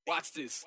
Watch this.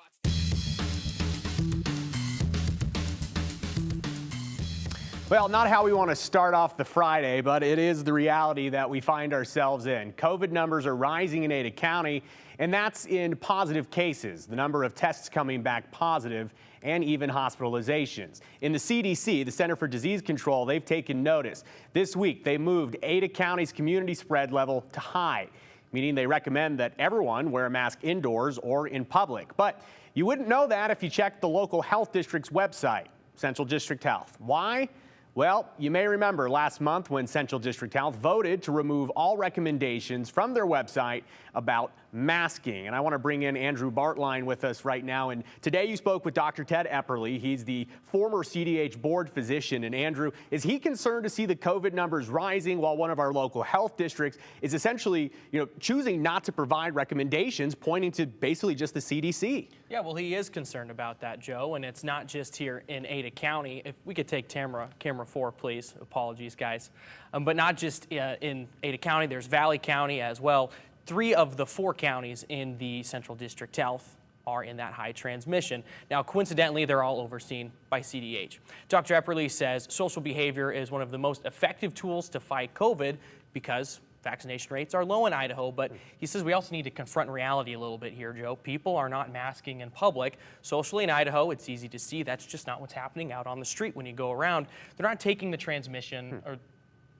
Well, not how we want to start off the Friday, but it is the reality that we find ourselves in. COVID numbers are rising in Ada County, and that's in positive cases, the number of tests coming back positive, and even hospitalizations. In the CDC, the Center for Disease Control, they've taken notice. This week, they moved Ada County's community spread level to high, meaning they recommend that everyone wear a mask indoors or in public. But you wouldn't know that if you checked the local health district's website, Central District Health. Why? Well, you may remember last month when Central District Health voted to remove all recommendations from their website about masking. And I want to bring in Andrew Bartline with us right now. And today you spoke with Dr. Ted Epperly. He's the former CDH board physician. And Andrew, is he concerned to see the COVID numbers rising while one of our local health districts is essentially, choosing not to provide recommendations pointing to basically just the CDC? Yeah, well, he is concerned about that, Joe, and it's not just here in Ada County. If we could take camera 4, please. Apologies, guys. But not just in Ada County, there's Valley County as well. 3 of the 4 counties in the Central District Health are in that high transmission. Now, coincidentally, they're all overseen by CDH. Dr. Epperly says social behavior is one of the most effective tools to fight COVID because vaccination rates are low in Idaho, but he says we also need to confront reality a little bit here, Joe. People are not masking in public. Socially in Idaho, it's easy to see that's just not what's happening out on the street when you go around. They're not taking the transmission or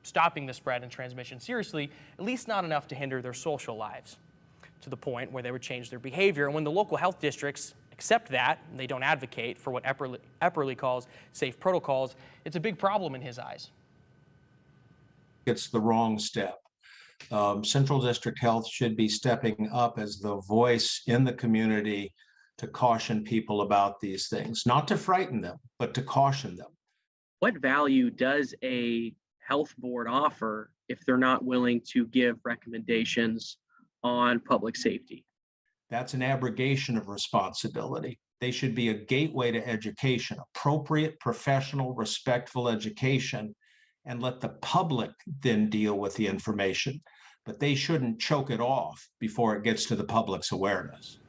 stopping the spread and transmission seriously, at least not enough to hinder their social lives to the point where they would change their behavior. And when the local health districts accept that, and they don't advocate for what Epperly calls safe protocols, it's a big problem in his eyes. It's the wrong step. Central District Health should be stepping up as the voice in the community to caution people about these things, not to frighten them, but to caution them. What value does a health board offer if they're not willing to give recommendations on public safety? That's an abrogation of responsibility. They should be a gateway to education, appropriate, professional, respectful education, and let the public then deal with the information. But they shouldn't choke it off before it gets to the public's awareness.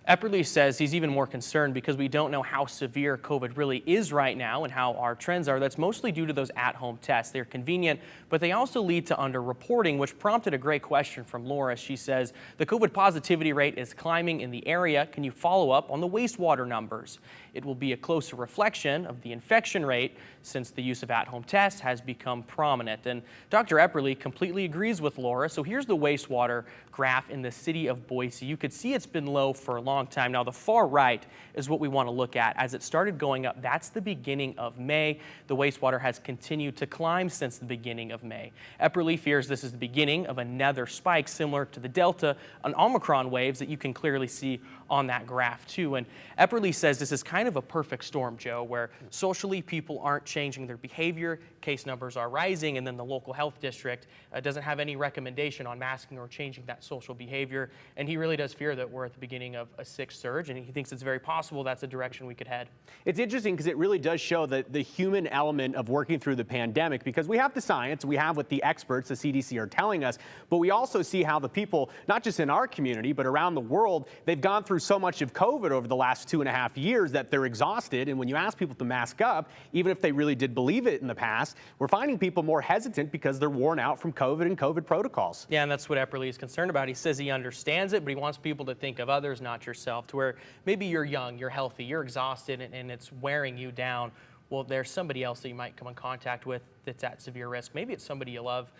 Epperly says he's even more concerned because we don't know how severe COVID really is right now and how our trends are. That's mostly due to those at-home tests. They're convenient, but they also lead to underreporting, which prompted a great question from Laura. She says, the COVID positivity rate is climbing in the area. Can you follow up on the wastewater numbers? It will be a closer reflection of the infection rate since the use of at-home tests has become prominent. And Dr. Epperly completely agrees with Laura. So here's the wastewater graph in the city of Boise. You could see it's been low for a long time. Now, the far right is what we want to look at. As it started going up, that's the beginning of May. The wastewater has continued to climb since the beginning of May. Epperly fears this is the beginning of another spike similar to the Delta and Omicron waves that you can clearly see on that graph too. And Epperly says this is kind of a perfect storm, Joe, where socially people aren't changing their behavior, case numbers are rising, and then the local health district doesn't have any recommendation on masking or changing that social behavior. And he really does fear that we're at the beginning of a 6th surge, and he thinks it's very possible that's a direction we could head. It's interesting because it really does show that the human element of working through the pandemic, because we have the science, we have what the experts, the CDC, are telling us, but we also see how the people, not just in our community, but around the world, they've gone through so much of COVID over the last 2.5 years that they're exhausted. And when you ask people to mask up, even if they really did believe it in the past, we're finding people more hesitant because they're worn out from COVID and COVID protocols. Yeah, and that's what Epperly is concerned about. He says he understands it, but he wants people to think of others, not yourself, to where maybe you're young, you're healthy, you're exhausted, and it's wearing you down. Well, there's somebody else that you might come in contact with that's at severe risk. Maybe it's somebody you love.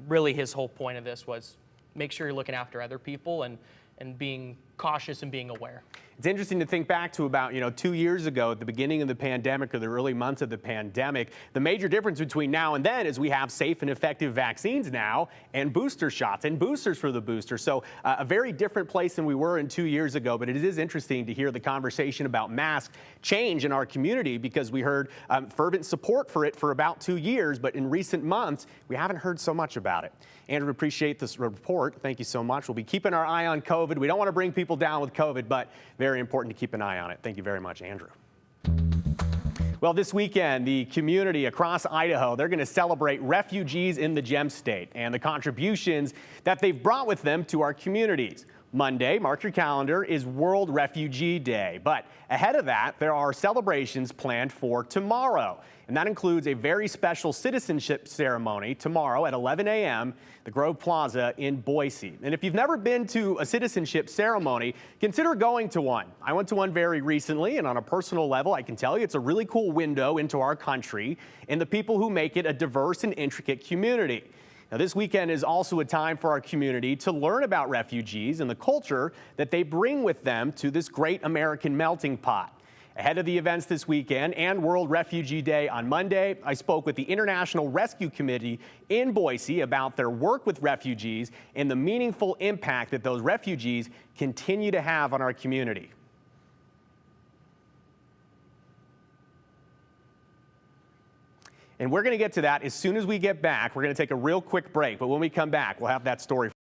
Really, his whole point of this was make sure you're looking after other people and being cautious and being aware. It's interesting to think back to about, 2 years ago at the beginning of the pandemic or the early months of the pandemic. The major difference between now and then is we have safe and effective vaccines now and booster shots and boosters for the booster. So a very different place than we were in 2 years ago. But it is interesting to hear the conversation about masks change in our community because we heard fervent support for it for about 2 years. But in recent months, we haven't heard so much about it. Andrew, appreciate this report. Thank you so much. We'll be keeping our eye on COVID. We don't want to bring people down with COVID, but very important to keep an eye on it. Thank you very much, Andrew. Well, this weekend, the community across Idaho, they're going to celebrate refugees in the Gem State and the contributions that they've brought with them to our communities. Monday, mark your calendar, is World Refugee Day. But ahead of that, there are celebrations planned for tomorrow. And that includes a very special citizenship ceremony tomorrow at 11 a.m. the Grove Plaza in Boise. And if you've never been to a citizenship ceremony, consider going to one. I went to one very recently, and on a personal level, I can tell you it's a really cool window into our country and the people who make it a diverse and intricate community. Now, this weekend is also a time for our community to learn about refugees and the culture that they bring with them to this great American melting pot. Ahead of the events this weekend and World Refugee Day on Monday, I spoke with the International Rescue Committee in Boise about their work with refugees and the meaningful impact that those refugees continue to have on our community. And we're going to get to that as soon as we get back. We're going to take a real quick break, but when we come back, we'll have that story.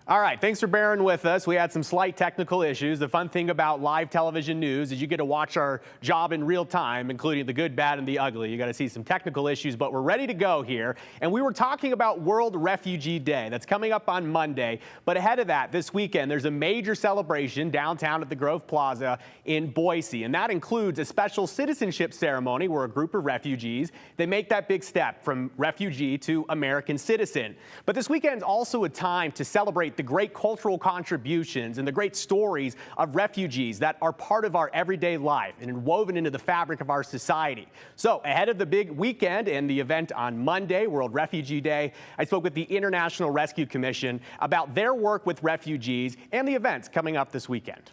All right, thanks for bearing with us. We had some slight technical issues. The fun thing about live television news is you get to watch our job in real time, including the good, bad, and the ugly. You got to see some technical issues, but we're ready to go here. And we were talking about World Refugee Day. That's coming up on Monday. But ahead of that, this weekend, there's a major celebration downtown at the Grove Plaza in Boise. And that includes a special citizenship ceremony where a group of refugees, they make that big step from refugee to American citizen. But this weekend's also a time to celebrate the great cultural contributions and the great stories of refugees that are part of our everyday life and woven into the fabric of our society. So ahead of the big weekend and the event on Monday, World Refugee Day, I spoke with the International Rescue Commission about their work with refugees and the events coming up this weekend.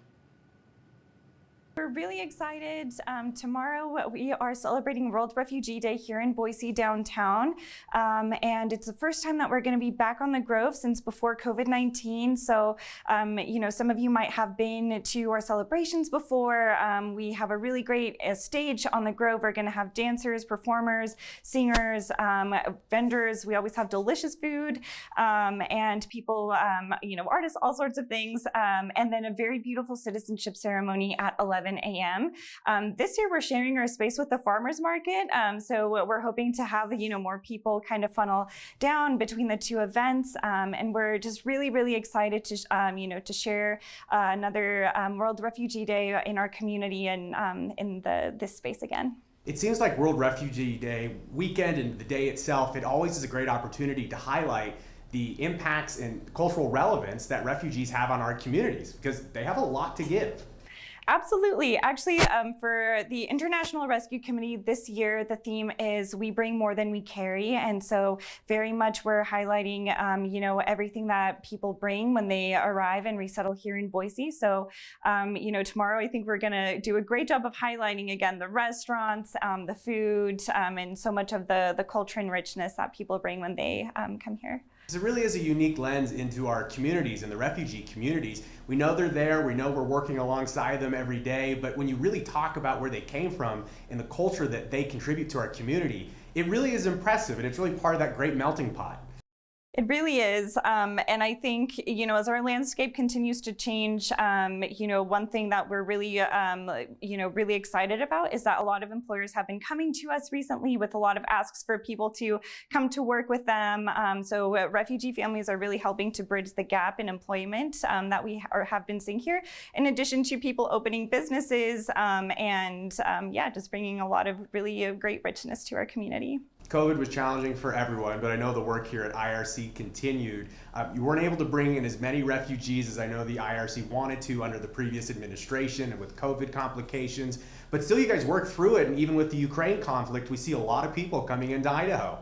We're really excited. Tomorrow we are celebrating World Refugee Day here in Boise downtown. And it's the first time that we're going to be back on the Grove since before COVID-19. So, some of you might have been to our celebrations before. We have a really great stage on the Grove. We're going to have dancers, performers, singers, vendors. We always have delicious food and people, artists, all sorts of things. And then a very beautiful citizenship ceremony at 11 a.m. This year we're sharing our space with the farmers market. So we're hoping to have, more people kind of funnel down between the two events. And we're just really, really excited to, to share another World Refugee Day in our community and in this space again. It seems like World Refugee Day weekend and the day itself, it always is a great opportunity to highlight the impacts and cultural relevance that refugees have on our communities because they have a lot to give. Absolutely. Actually, for the International Rescue Committee this year, the theme is We Bring More Than We Carry. And so very much we're highlighting, everything that people bring when they arrive and resettle here in Boise. So, tomorrow I think we're going to do a great job of highlighting, again, the restaurants, the food, and so much of the culture and richness that people bring when they come here. It really is a unique lens into our communities and the refugee communities. We know they're there, we know we're working alongside them every day, but when you really talk about where they came from and the culture that they contribute to our community, it really is impressive and it's really part of that great melting pot. It really is. And I think, as our landscape continues to change, one thing that we're really, really excited about is that a lot of employers have been coming to us recently with a lot of asks for people to come to work with them. So refugee families are really helping to bridge the gap in employment that we have been seeing here, in addition to people opening businesses just bringing a lot of really great richness to our community. COVID was challenging for everyone, but I know the work here at IRC continued. You weren't able to bring in as many refugees as I know the IRC wanted to under the previous administration and with COVID complications, but still you guys worked through it, and even with the Ukraine conflict, we see a lot of people coming into Idaho.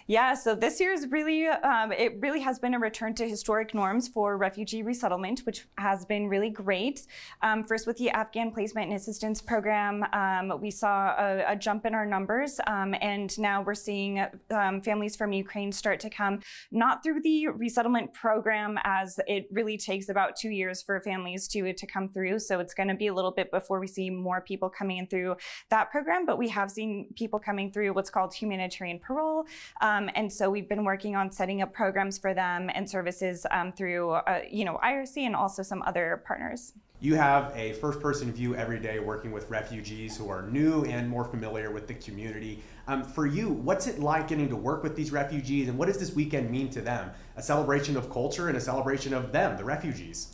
Yeah, so this year is really, it really has been a return to historic norms for refugee resettlement, which has been really great. First, with the Afghan Placement and Assistance Program, we saw a jump in our numbers, and now we're seeing families from Ukraine start to come, not through the resettlement program, as it really takes about 2 years for families to come through. So it's going to be a little bit before we see more people coming in through that program, but we have seen people coming through what's called humanitarian parole. And so we've been working on setting up programs for them and services through, IRC and also some other partners. You have a first-person view every day working with refugees who are new and more familiar with the community. For you, what's it like getting to work with these refugees, and what does this weekend mean to them? A celebration of culture and a celebration of them, the refugees.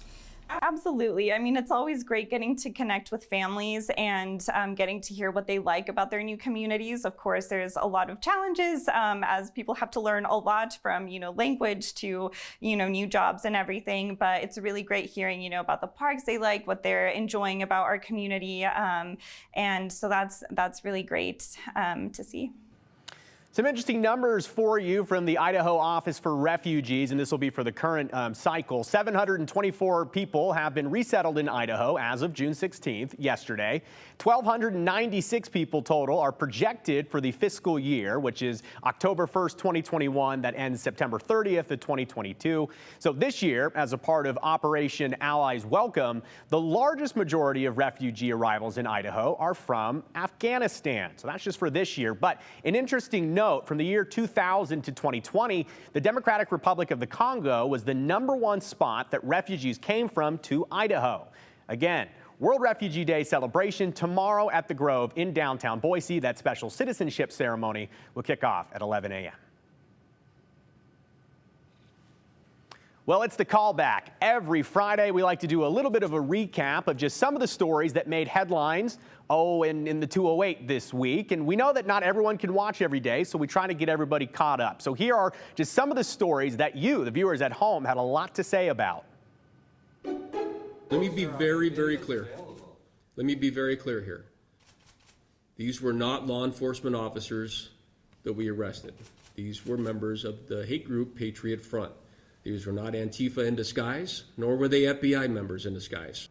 Absolutely. I mean, it's always great getting to connect with families and getting to hear what they like about their new communities. Of course, there's a lot of challenges as people have to learn a lot from, language to, new jobs and everything. But it's really great hearing, about the parks they like, what they're enjoying about our community. And so that's really great to see. Some interesting numbers for you from the Idaho Office for Refugees, and this will be for the current cycle. 724 people have been resettled in Idaho as of June 16th, yesterday. 1,296 people total are projected for the fiscal year, which is October 1st, 2021, that ends September 30th of 2022. So this year, as a part of Operation Allies Welcome, the largest majority of refugee arrivals in Idaho are from Afghanistan. So that's just for this year. But an interesting note, note, from the year 2000 to 2020, the Democratic Republic of the Congo was the #1 spot that refugees came from to Idaho. Again, World Refugee Day celebration tomorrow at the Grove in downtown Boise. That special citizenship ceremony will kick off at 11 a.m. Well, it's the callback. Every Friday, we like to do a little bit of a recap of just some of the stories that made headlines, in the 208 this week. And we know that not everyone can watch every day, so we try to get everybody caught up. So here are just some of the stories that you, the viewers at home, had a lot to say about. Let me be very, very clear. Let me be very clear here. These were not law enforcement officers that we arrested. These were members of the hate group Patriot Front. These were not Antifa in disguise, nor were they FBI members in disguise.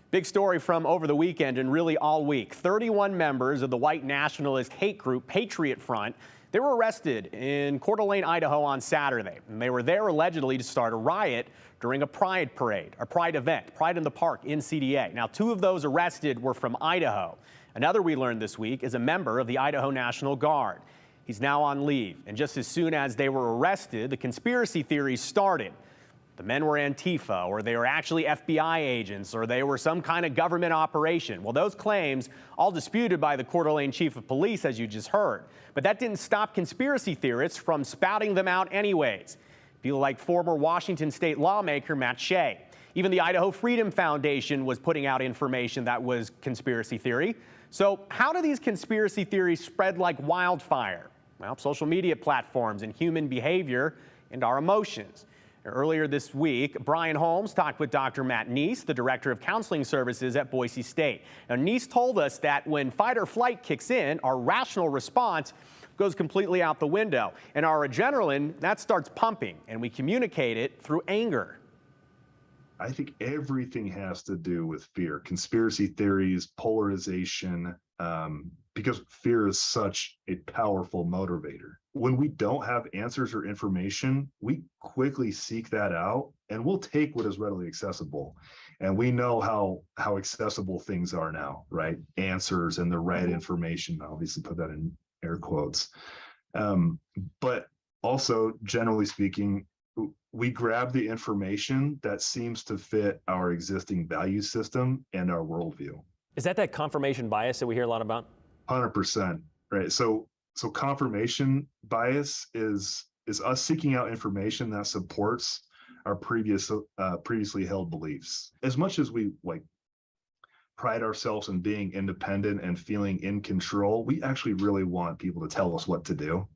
Big story from over the weekend and really all week. 31 members of the white nationalist hate group Patriot Front, they were arrested in Coeur d'Alene, Idaho on Saturday. And they were there allegedly to start a riot during a pride parade, a pride event, Pride in the Park in CDA. Now, 2 of those arrested were from Idaho. Another we learned this week is a member of the Idaho National Guard. He's now on leave, and just as soon as they were arrested, the conspiracy theories started. The men were Antifa, or they were actually FBI agents, or they were some kind of government operation. Well, those claims all disputed by the Coeur d'Alene chief of police, as you just heard. But that didn't stop conspiracy theorists from spouting them out anyways. People like former Washington state lawmaker Matt Shea. Even the Idaho Freedom Foundation was putting out information that was conspiracy theory. So how do these conspiracy theories spread like wildfire? Well, social media platforms and human behavior and our emotions. Earlier this week, Brian Holmes talked with Dr. Matt Neese, the director of counseling services at Boise State. Now, Neese told us that when fight or flight kicks in, our rational response goes completely out the window. And our adrenaline, that starts pumping, and we communicate it through anger. I think everything has to do with fear, conspiracy theories, polarization, because fear is such a powerful motivator. When we don't have answers or information, we quickly seek that out, and we'll take what is readily accessible. And we know how accessible things are now, right? Answers and the right information, obviously put that in air quotes. But also, generally speaking, we grab the information that seems to fit our existing value system and our worldview. Is that confirmation bias that we hear a lot about? 100%, right? So confirmation bias is us seeking out information that supports our previously held beliefs. As much as we pride ourselves in being independent and feeling in control, we actually really want people to tell us what to do.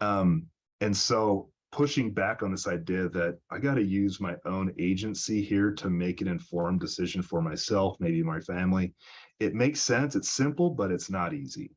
And so pushing back on this idea that I got to use my own agency here to make an informed decision for myself, maybe my family. It makes sense. It's simple, but it's not easy.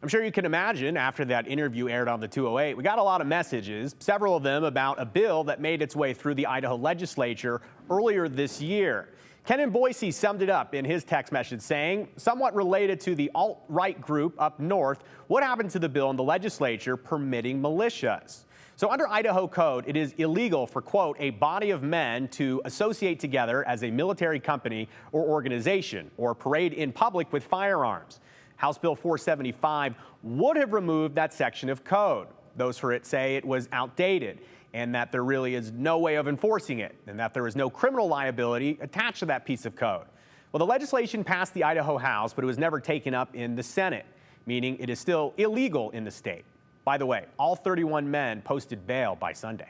I'm sure you can imagine after that interview aired on the 208, we got a lot of messages, several of them about a bill that made its way through the Idaho legislature earlier this year. Ken in Boise summed it up in his text message saying, somewhat related to the alt-right group up north, what happened to the bill in the legislature permitting militias? So under Idaho code, it is illegal for, quote, a body of men to associate together as a military company or organization or parade in public with firearms. House Bill 475 would have removed that section of code. Those for it say it was outdated and that there really is no way of enforcing it and that there is no criminal liability attached to that piece of code. Well, the legislation passed the Idaho House, but it was never taken up in the Senate, meaning it is still illegal in the state. By the way, all 31 men posted bail by Sunday.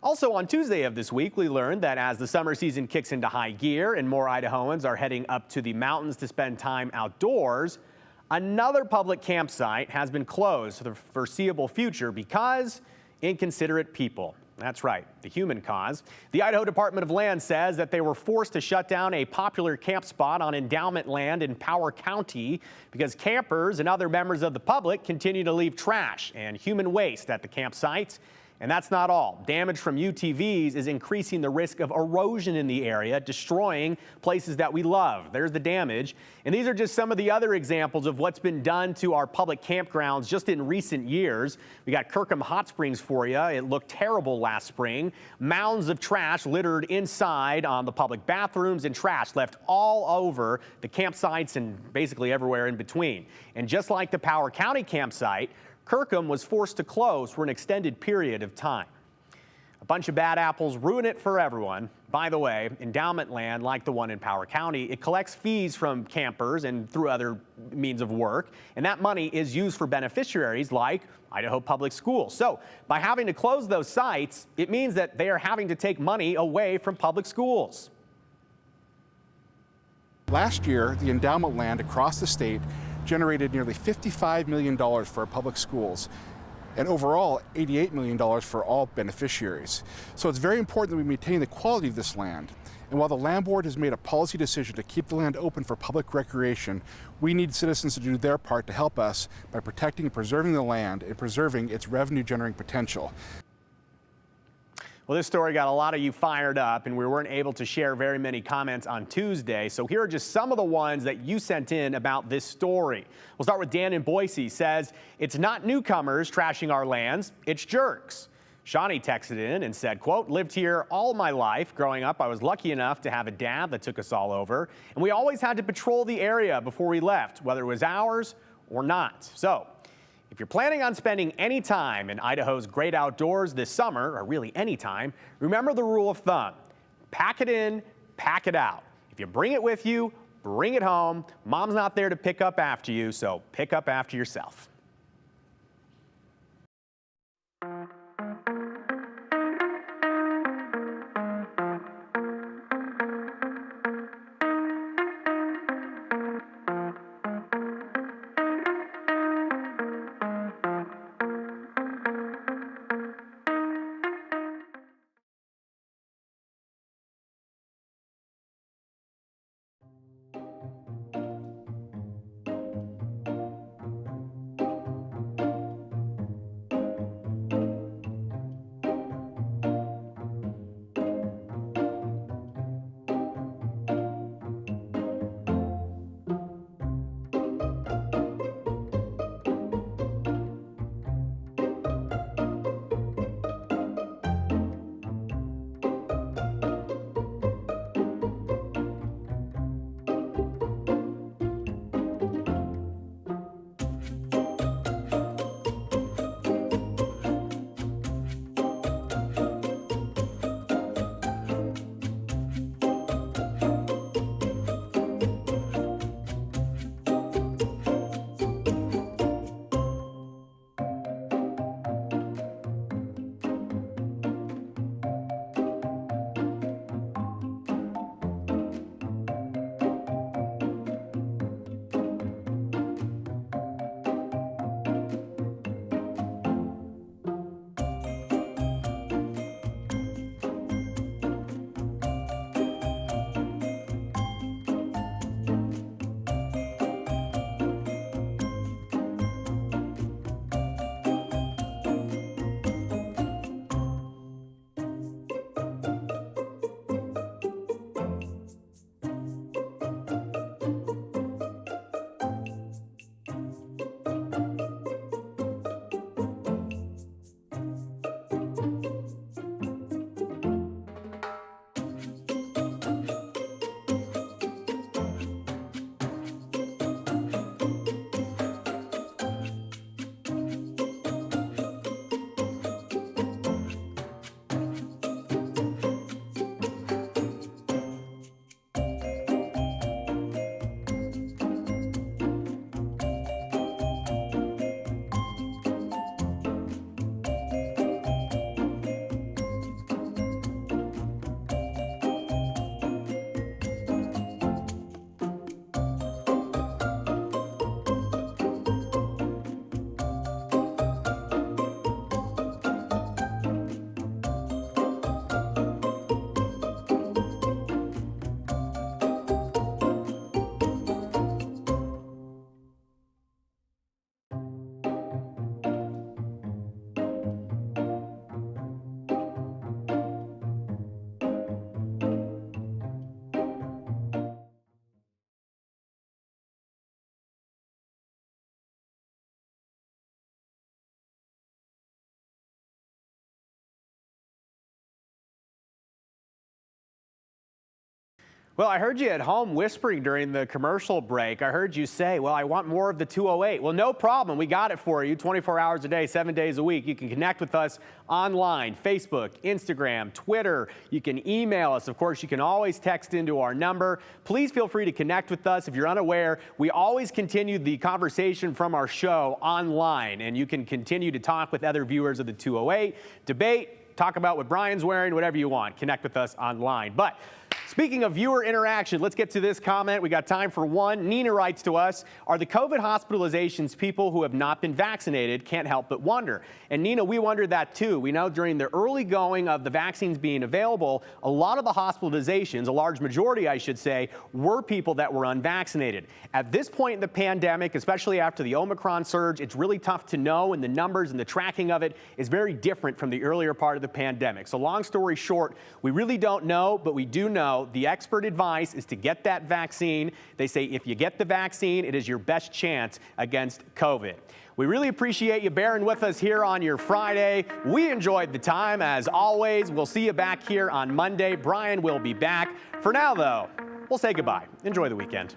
Also on Tuesday of this week, we learned that as the summer season kicks into high gear and more Idahoans are heading up to the mountains to spend time outdoors, another public campsite has been closed for the foreseeable future because inconsiderate people. That's right, the human cause. The Idaho Department of Land says that they were forced to shut down a popular camp spot on endowment land in Power County because campers and other members of the public continue to leave trash and human waste at the campsites. And that's not all. Damage from UTVs is increasing the risk of erosion in the area, destroying places that we love. There's the damage. And these are just some of the other examples of what's been done to our public campgrounds just in recent years. We got Kirkham Hot Springs for you. It looked terrible last spring. Mounds of trash littered inside on the public bathrooms and trash left all over the campsites and basically everywhere in between. And just like the Power County campsite, Kirkham was forced to close for an extended period of time. A bunch of bad apples ruin it for everyone. By the way, endowment land like the one in Power County, it collects fees from campers and through other means of work, and that money is used for beneficiaries like Idaho Public Schools. So by having to close those sites, it means that they are having to take money away from public schools. Last year, the endowment land across the state generated nearly $55 million for our public schools, and overall $88 million for all beneficiaries. So it's very important that we maintain the quality of this land. And while the land board has made a policy decision to keep the land open for public recreation, we need citizens to do their part to help us by protecting and preserving the land and preserving its revenue-generating potential. Well, this story got a lot of you fired up, and we weren't able to share very many comments on Tuesday. So here are just some of the ones that you sent in about this story. We'll start with Dan in Boise. Says, it's not newcomers trashing our lands, it's jerks. Shawnee texted in and said, quote, lived here all my life. Growing up, I was lucky enough to have a dad that took us all over, and we always had to patrol the area before we left, whether it was ours or not. So if you're planning on spending any time in Idaho's great outdoors this summer, or really any time, remember the rule of thumb. Pack it in, pack it out. If you bring it with you, bring it home. Mom's not there to pick up after you, so pick up after yourself. Well, I heard you at home whispering during the commercial break. I heard you say, well, I want more of the 208. Well, no problem. We got it for you 24 hours a day, 7 days a week. You can connect with us online, Facebook, Instagram, Twitter. You can email us. Of course, you can always text into our number. Please feel free to connect with us. If you're unaware, we always continue the conversation from our show online, and you can continue to talk with other viewers of the 208, debate, talk about what Brian's wearing, whatever you want. Connect with us online. But speaking of viewer interaction, let's get to this comment. We got time for one. Nina writes to us, are the COVID hospitalizations people who have not been vaccinated? Can't help but wonder. And Nina, we wondered that too. We know during the early going of the vaccines being available, a lot of the hospitalizations, a large majority I should say, were people that were unvaccinated. At this point in the pandemic, especially after the Omicron surge, it's really tough to know, and the numbers and the tracking of it is very different from the earlier part of the pandemic. So long story short, we really don't know, but we do know the expert advice is to get that vaccine. They say if you get the vaccine, it is your best chance against COVID. We really appreciate you bearing with us here on your Friday. We enjoyed the time as always. We'll see you back here on Monday. Brian will be back. For now, though, we'll say goodbye. Enjoy the weekend.